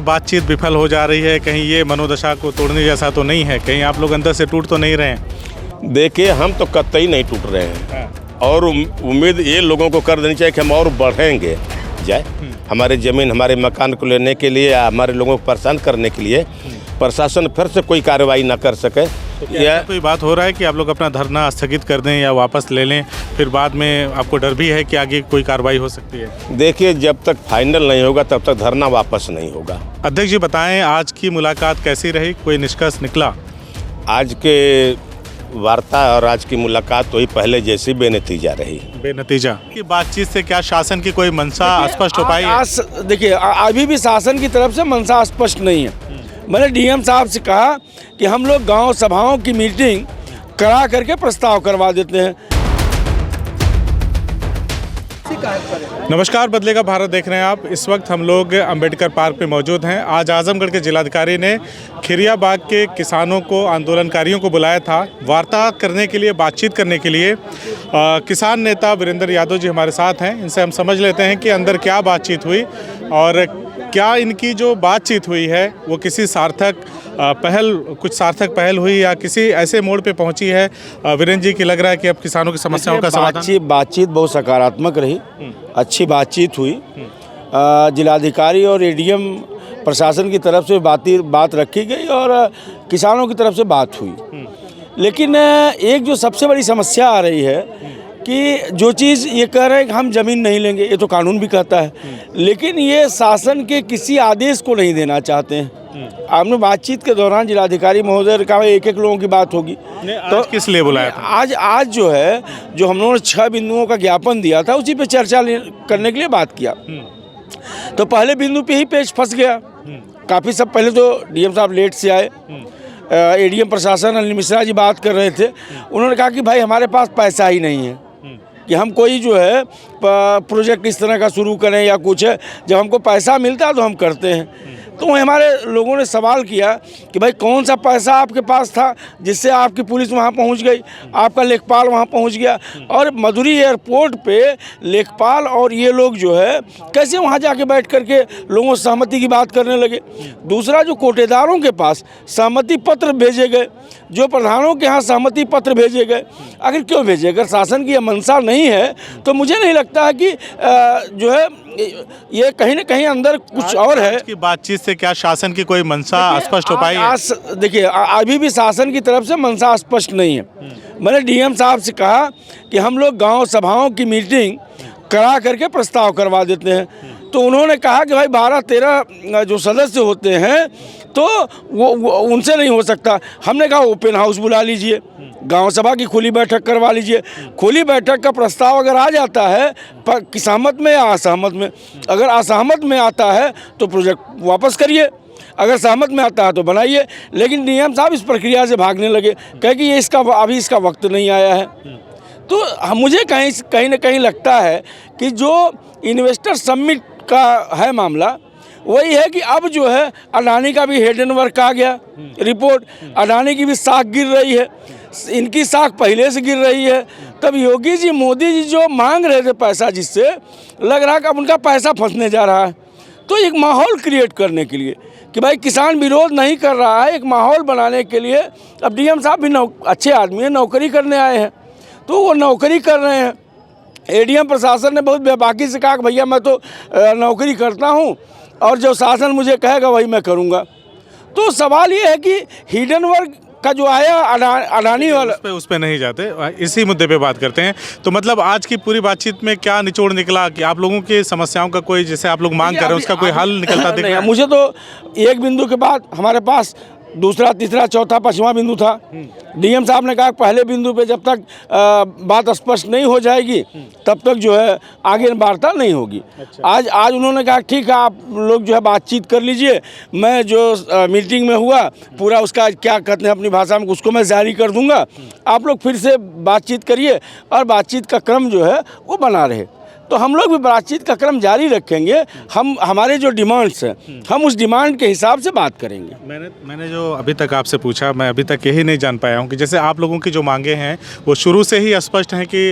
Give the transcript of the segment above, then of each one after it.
बातचीत विफल हो जा रही है, कहीं ये मनोदशा को तोड़ने जैसा तो नहीं है? कहीं आप लोग अंदर से टूट तो नहीं रहे हैं? देखिए, हम तो कतई नहीं टूट रहे हैं और उम्मीद ये लोगों को कर देनी चाहिए कि हम और बढ़ेंगे जाए। हमारे ज़मीन, हमारे मकान को लेने के लिए या हमारे लोगों को परेशान करने के लिए प्रशासन फिर से कोई कार्रवाई ना कर सके। या कोई बात हो रहा है कि आप लोग अपना धरना स्थगित कर दें या वापस ले लें, फिर बाद में आपको डर भी है कि आगे कोई कार्रवाई हो सकती है? देखिए, जब तक फाइनल नहीं होगा तब तक धरना वापस नहीं होगा। अध्यक्ष जी बताएं, आज की मुलाकात कैसी रही? कोई निष्कर्ष निकला? आज के वार्ता और आज की मुलाकात तो ही पहले जैसी बेनतीजा रही। बेनतीजा की बातचीत से क्या शासन की कोई मंशा स्पष्ट हो पाई है? देखिए, अभी भी शासन की तरफ से मंशा स्पष्ट नहीं है। मैंने डीएम साहब से कहा कि हम लोग गांव सभाओं की मीटिंग करा करके प्रस्ताव करवा देते हैं। नमस्कार, बदलेगा भारत देख रहे हैं आप। इस वक्त हम लोग अंबेडकर पार्क पे मौजूद हैं। आज आजमगढ़ के जिलाधिकारी ने खिरिया बाग के किसानों को, आंदोलनकारियों को बुलाया था वार्ता करने के लिए, बातचीत करने के लिए। किसान नेता वीरेंद्र यादव जी हमारे साथ हैं। इनसे हम समझ लेते हैं कि अंदर क्या बातचीत हुई और क्या इनकी जो बातचीत हुई है वो किसी सार्थक सार्थक पहल हुई या किसी ऐसे मोड़ पे पहुंची है वीरेंद्र जी की लग रहा है कि अब किसानों की समस्याओं का समाधान? बातचीत बहुत सकारात्मक रही, अच्छी बातचीत हुई। जिलाधिकारी और एडीएम प्रशासन की तरफ से बात रखी गई और किसानों की तरफ से बात हुई। लेकिन एक जो सबसे बड़ी समस्या आ रही है कि जो चीज़ ये कह रहे हैं कि हम ज़मीन नहीं लेंगे, ये तो कानून भी कहता है, लेकिन ये शासन के किसी आदेश को नहीं देना चाहते हैं। आपने बातचीत के दौरान जिलाधिकारी महोदय ने कहा एक लोगों की बात होगी, तो किस लिए बुलाया था? आज जो है, जो हम लोगों ने 6 बिंदुओं का ज्ञापन दिया था, उसी पे चर्चा करने के लिए बात किया। तो पहले बिंदु पे ही पेच फंस गया। काफ़ी सब पहले तो डीएम साहब लेट से आए। एडीएम प्रशासन अनिल मिश्रा जी बात कर रहे थे। उन्होंने कहा कि भाई हमारे पास पैसा ही नहीं है कि हम कोई जो है प्रोजेक्ट इस तरह का शुरू करें या कुछ है। जब हमको पैसा मिलता है तो हम करते हैं। तो हमारे लोगों ने सवाल किया कि भाई कौन सा पैसा आपके पास था जिससे आपकी पुलिस वहाँ पहुँच गई, आपका लेखपाल वहाँ पहुँच गया, और मधुरी एयरपोर्ट पे लेखपाल और ये लोग जो है कैसे वहाँ जाके बैठ करके लोगों से सहमति की बात करने लगे। दूसरा, जो कोटेदारों के पास सहमति पत्र भेजे गए, जो प्रधानों के यहाँ सहमति पत्र भेजे गए, आखिर क्यों भेजे? अगर शासन की यह मंशा नहीं है तो मुझे नहीं लगता है कि जो है ये कहीं ना कहीं अंदर कुछ और है। की बातचीत से क्या शासन की कोई मंशा स्पष्ट हो पाई है? देखिए, अभी भी शासन की तरफ से मंशा स्पष्ट नहीं है। मैंने डीएम साहब से कहा कि हम लोग गांव सभाओं की मीटिंग करा करके प्रस्ताव करवा देते हैं। तो उन्होंने कहा कि भाई 12-13 जो सदस्य होते हैं तो वो उनसे नहीं हो सकता। हमने कहा ओपन हाउस बुला लीजिए, गांव सभा की खुली बैठक करवा लीजिए। खुली बैठक का प्रस्ताव अगर आ जाता है सहमत में या असहमत में, अगर असहमत में आता है तो प्रोजेक्ट वापस करिए, अगर सहमत में आता है तो बनाइए। लेकिन डीएम साहब इस प्रक्रिया से भागने लगे, कहे कि ये अभी इसका वक्त नहीं आया है। तो मुझे कहीं ना कहीं लगता है कि जो इन्वेस्टर समिट का है मामला, वही है कि अब जो है अडानी का भी हेड एंड वर्क आ गया रिपोर्ट। अडानी की भी साख गिर रही है, इनकी साख पहले से गिर रही है। तब योगी जी, मोदी जी जो मांग रहे थे पैसा, जिससे लग रहा है कि अब उनका पैसा फंसने जा रहा है। तो एक माहौल क्रिएट करने के लिए कि भाई किसान विरोध नहीं कर रहा है, एक माहौल बनाने के लिए अब डीएम साहब भी अच्छे आदमी हैं, नौकरी करने आए हैं तो वो नौकरी कर रहे हैं। एडीएम प्रशासन ने बहुत बेबाकी से कहा कि भैया मैं तो नौकरी करता हूं और जो शासन मुझे कहेगा वही मैं करूंगा। तो सवाल ये है कि हिडन वर्क का जो आया अडानी वाला, उस पे नहीं जाते, इसी मुद्दे पे बात करते हैं। तो मतलब आज की पूरी बातचीत में क्या निचोड़ निकला कि आप लोगों की समस्याओं का कोई, जैसे आप लोग मांग कर रहे हैं, उसका कोई हल निकलता दिख रहा है? मुझे तो एक बिंदु के बाद हमारे पास दूसरा, तीसरा, चौथा, 5वां बिंदु था। डीएम साहब ने कहा पहले बिंदु पे जब तक बात स्पष्ट नहीं हो जाएगी तब तक जो है आगे वार्ता नहीं होगी। अच्छा। आज उन्होंने कहा ठीक है, आप लोग जो है बातचीत कर लीजिए, मैं जो मीटिंग में हुआ पूरा उसका क्या कहते हैं अपनी भाषा में, उसको मैं जारी कर दूंगा, आप लोग फिर से बातचीत करिए और बातचीत का क्रम जो है वो बना रहे। तो हम लोग भी बातचीत का क्रम जारी रखेंगे। हम हमारे जो डिमांड्स हैं हम उस डिमांड के हिसाब से बात करेंगे। मैंने जो अभी तक आपसे पूछा, मैं अभी तक यही नहीं जान पाया हूँ कि जैसे आप लोगों की जो मांगे हैं वो शुरू से ही स्पष्ट हैं कि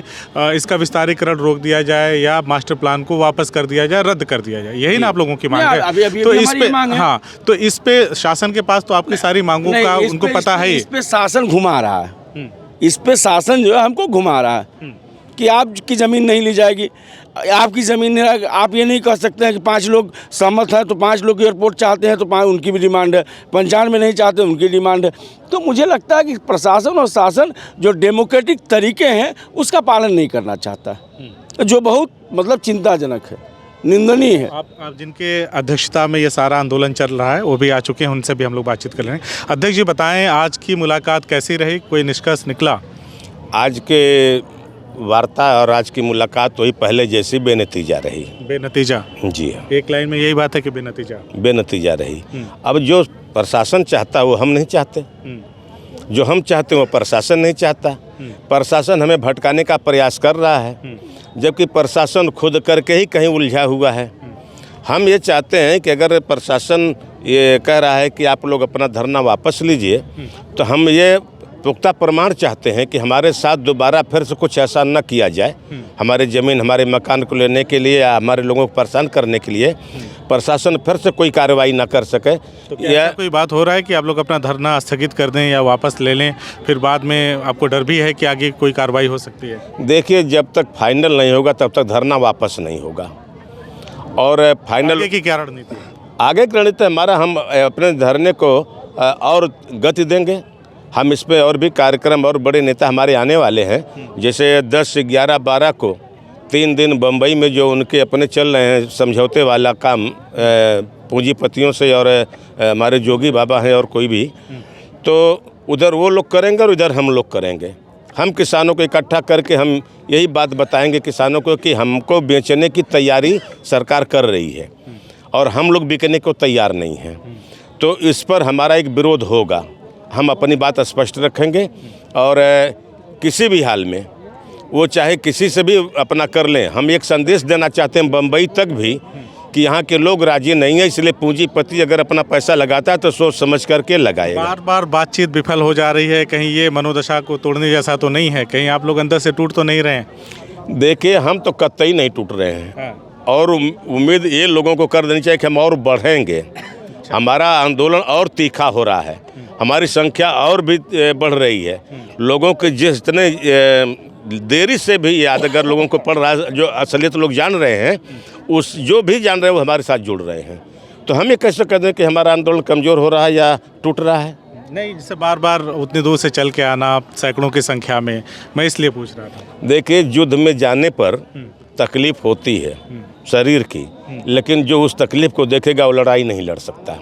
इसका विस्तारीकरण रोक दिया जाए या मास्टर प्लान को वापस कर दिया जाए, रद्द कर दिया जाए, यही ना आप लोगों की मांग है। तो इस पे हाँ, तो इस पे शासन के पास तो आपकी सारी मांगों का उनको पता है। इस पे शासन घुमा रहा है, इस पे शासन जो है हमको घुमा रहा है कि आपकी ज़मीन नहीं ली जाएगी, आपकी ज़मीन नहीं। आप ये नहीं कह सकते हैं कि 5 लोग सहमत हैं तो 5 लोग एयरपोर्ट चाहते हैं तो 5 उनकी भी डिमांड है, 95 नहीं चाहते उनकी डिमांड है। तो मुझे लगता है कि प्रशासन और शासन जो डेमोक्रेटिक तरीके हैं उसका पालन नहीं करना चाहता, जो बहुत मतलब चिंताजनक है, निंदनीय है। आप जिनके अध्यक्षता में ये सारा आंदोलन चल रहा है वो भी आ चुके हैं, उनसे भी हम लोग बातचीत कर रहे हैं। अध्यक्ष जी बताएं, आज की मुलाकात कैसी रही, कोई निष्कर्ष निकला? आज के वार्ता और आज की मुलाकात वही पहले जैसी बेनतीजा रही। बेनतीजा? जी हाँ, एक लाइन में यही बात है कि बेनतीजा रही। अब जो प्रशासन चाहता वो हम नहीं चाहते, जो हम चाहते वो प्रशासन नहीं चाहता। प्रशासन हमें भटकाने का प्रयास कर रहा है, जबकि प्रशासन खुद करके ही कहीं उलझा हुआ है। हम ये चाहते हैं कि अगर प्रशासन ये कह रहा है कि आप लोग अपना धरना वापस लीजिए, तो हम ये पुख्ता प्रमाण चाहते हैं कि हमारे साथ दोबारा फिर से कुछ ऐसा न किया जाए। हमारे ज़मीन, हमारे मकान को लेने के लिए या हमारे लोगों को परेशान करने के लिए प्रशासन फिर से कोई कार्रवाई ना कर सके। तो क्या कोई बात हो रहा है कि आप लोग अपना धरना स्थगित कर दें या वापस ले लें, फिर बाद में आपको डर भी है कि आगे कोई कार्रवाई हो सकती है? देखिए, जब तक फाइनल नहीं होगा तब तक धरना वापस नहीं होगा। और फाइनल आगे की क्या रणनीति है? आगे की रणनीति हमारा, हम अपने धरने को और गति देंगे। हम इस पे और भी कार्यक्रम और बड़े नेता हमारे आने वाले हैं। जैसे 10, 11, 12 को 3 दिन बम्बई में जो उनके अपने चल रहे हैं समझौते वाला काम पूंजीपतियों से, और हमारे जोगी बाबा हैं और कोई भी, तो उधर वो लोग करेंगे और इधर हम लोग करेंगे। हम किसानों को इकट्ठा करके हम यही बात बताएंगे किसानों को कि हमको बेचने की तैयारी सरकार कर रही है और हम लोग बिकने को तैयार नहीं हैं। तो इस पर हमारा एक विरोध होगा। हम अपनी बात स्पष्ट रखेंगे और किसी भी हाल में वो चाहे किसी से भी अपना कर लें। हम एक संदेश देना चाहते हैं बम्बई तक भी कि यहाँ के लोग राजी नहीं है, इसलिए पूंजीपति अगर अपना पैसा लगाता है तो सोच समझ करके लगाएगा। बार बार बातचीत विफल हो जा रही है, कहीं ये मनोदशा को तोड़ने जैसा तो नहीं है? कहीं आप लोग अंदर से टूट तो नहीं रहे हैं? देखिए, हम तो कतई नहीं टूट रहे हैं और उम्मीद ये लोगों को कर देनी चाहिए कि हम और बढ़ेंगे। हमारा आंदोलन और तीखा हो रहा है, हमारी संख्या और भी बढ़ रही है। लोगों के जितने देरी से भी याद अगर लोगों को पड़ रहा है, जो असलियत लोग जान रहे हैं, उस जो भी जान रहे हैं वो हमारे साथ जुड़ रहे हैं। तो हम ये कैसे कह दें कि हमारा आंदोलन कमज़ोर हो रहा है या टूट रहा है? नहीं, जैसे बार बार उतनी दूर से चल के आना सैकड़ों की संख्या में, मैं इसलिए पूछ रहा था। देखिए, युद्ध में जाने पर तकलीफ़ होती है शरीर की, लेकिन जो उस तकलीफ़ को देखेगा वो लड़ाई नहीं लड़ सकता।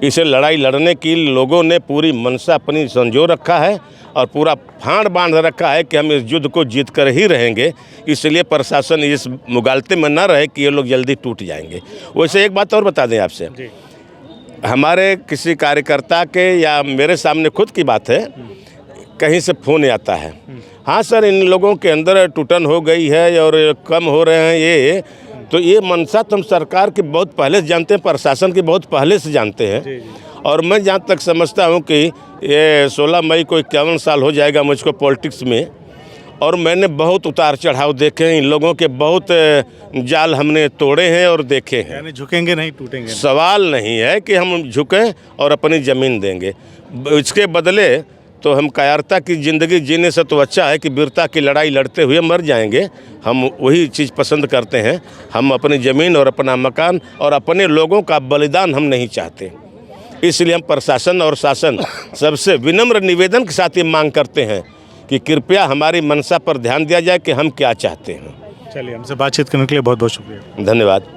इसे लड़ाई लड़ने की लोगों ने पूरी मनसा अपनी संजो रखा है और पूरा फाड़ बांध रखा है कि हम इस युद्ध को जीत कर ही रहेंगे। इसलिए प्रशासन इस मुगालते में न रहे कि ये लोग जल्दी टूट जाएंगे। वैसे एक बात और बता दें आपसे, हमारे किसी कार्यकर्ता के या मेरे सामने खुद की बात है, कहीं से फ़ोन आता है, हाँ सर इन लोगों के अंदर टूटन हो गई है और कम हो रहे हैं ये, तो ये मनसा तो हम सरकार के बहुत पहले से जानते हैं, प्रशासन के बहुत पहले से जानते हैं। और मैं जहाँ तक समझता हूँ कि ये 16 मई को 51 साल हो जाएगा मुझको पॉलिटिक्स में, और मैंने बहुत उतार चढ़ाव देखे हैं। इन लोगों के बहुत जाल हमने तोड़े हैं और देखे हैं। यानी झुकेंगे नहीं, टूटेंगे। सवाल नहीं है कि हम झुकें और अपनी ज़मीन देंगे, इसके बदले तो हम कायरता की ज़िंदगी जीने से तो अच्छा है कि वीरता की लड़ाई लड़ते हुए मर जाएंगे। हम वही चीज़ पसंद करते हैं। हम अपनी ज़मीन और अपना मकान और अपने लोगों का बलिदान हम नहीं चाहते। इसलिए हम प्रशासन और शासन सबसे विनम्र निवेदन के साथ ये मांग करते हैं कि कृपया हमारी मंशा पर ध्यान दिया जाए कि हम क्या चाहते हैं। चलिए, हमसे बातचीत करने के लिए बहुत बहुत शुक्रिया। धन्यवाद।